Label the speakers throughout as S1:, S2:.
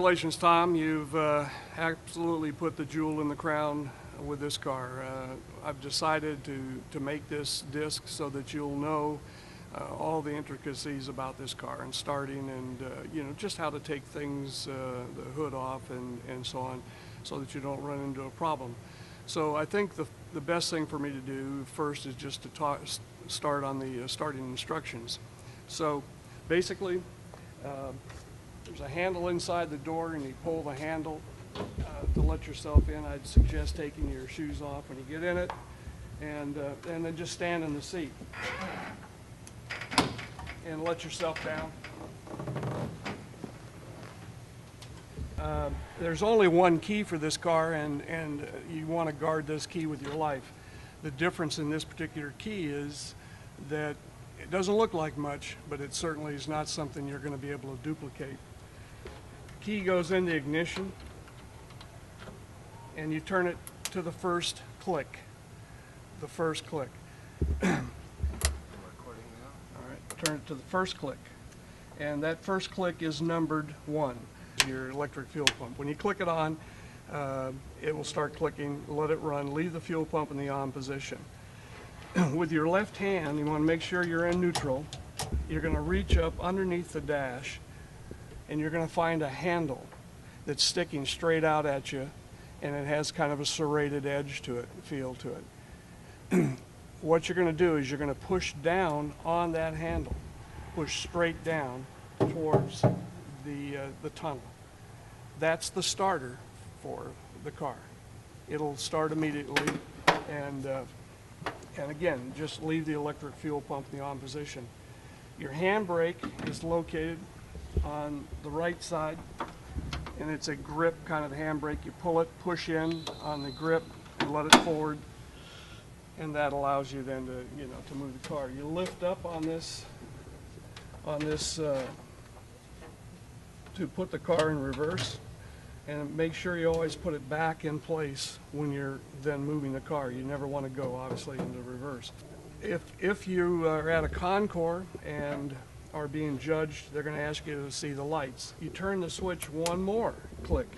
S1: Congratulations, Tom. You've absolutely put the jewel in the crown with this car. I've decided to make this disc so that you'll know all the intricacies about this car and starting and just how to take things, the hood off and so on, so that you don't run into a problem. So I think the best thing for me to do first is just to start on the starting instructions. So basically, there's a handle inside the door, and you pull the handle to let yourself in. I'd suggest taking your shoes off when you get in it, and then just stand in the seat and let yourself down. There's only one key for this car, and you want to guard this key with your life. The difference in this particular key is that it doesn't look like much, but it certainly is not something you're going to be able to duplicate. Key goes in the ignition, and you turn it to the first click. The first click.
S2: I'm recording now.
S1: All right, turn it to the first click, and that first click is numbered 1. Your electric fuel pump. When you click it on, it will start clicking. Let it run. Leave the fuel pump in the on position. With your left hand, you want to make sure you're in neutral. You're going to reach up underneath the dash, and you're going to find a handle that's sticking straight out at you, and it has kind of a serrated edge to it, feel to it. What you're going to do is you're going to push down on that handle, push straight down towards the tunnel. That's the starter for the car. It'll start immediately, and again, just leave the electric fuel pump in the on position. Your handbrake is located on the right side, and it's a grip kind of handbrake. You pull it, push in on the grip, and let it forward, and that allows you then to move the car. You lift up on this to put the car in reverse, and make sure you always put it back in place when you're then moving the car. You never want to go, obviously, into reverse. If you are at a concours and are being judged, they're going to ask you to see the lights. You turn the switch one more click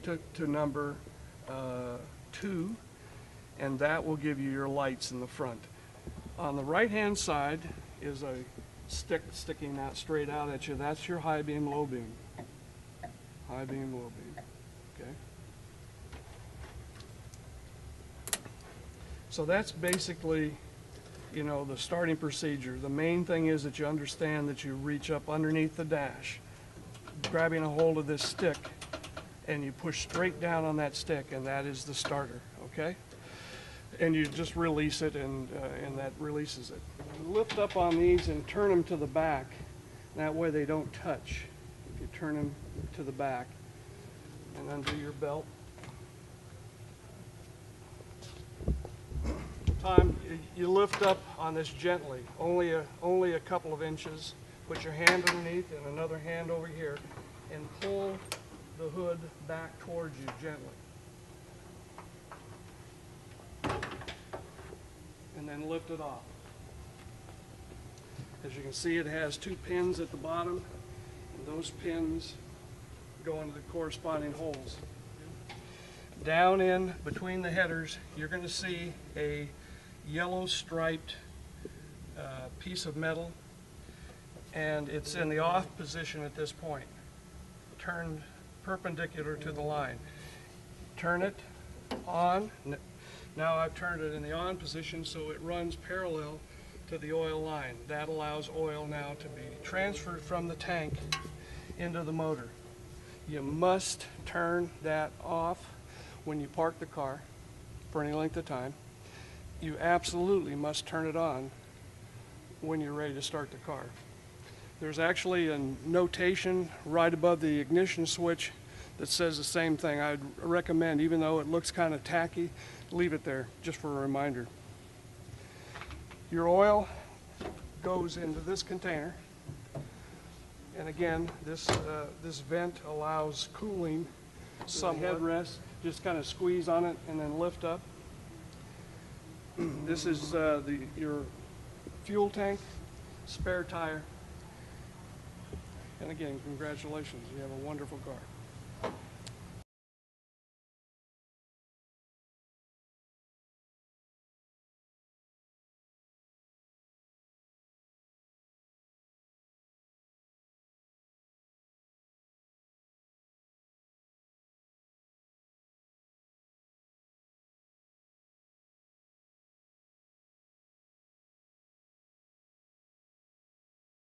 S1: to number 2, and that will give you your lights in the front. On the right-hand side is a stick sticking out straight out at you. That's your high beam, low beam. High beam, low beam. Okay. So that's basically, the starting procedure. The main thing is that you understand that you reach up underneath the dash, grabbing a hold of this stick, and you push straight down on that stick, and that is the starter. Okay. And you just release it, and that releases it. Lift up on these and turn them to the back. That way they don't touch. If you turn them to the back and undo your belt. Tom, you lift up on this gently, only a couple of inches. Put your hand underneath and another hand over here, and pull the hood back towards you gently. And then lift it off. As you can see, it has 2 pins at the bottom, and those pins go into the corresponding holes. Down in between the headers, you're going to see a yellow striped piece of metal, and it's in the off position at this point. Turn perpendicular to the line. Turn it on. Now I've turned it in the on position so it runs parallel to the oil line. That allows oil now to be transferred from the tank into the motor. You must turn that off when you park the car for any length of time. You absolutely must turn it on when you're ready to start the car. There's actually a notation right above the ignition switch that says the same thing. I'd recommend, even though it looks kind of tacky, leave it there just for a reminder. Your oil goes into this container, and again, this vent allows cooling. Some headrest, just kind of squeeze on it and then lift up. This is your fuel tank, spare tire, and again, congratulations, you have a wonderful car.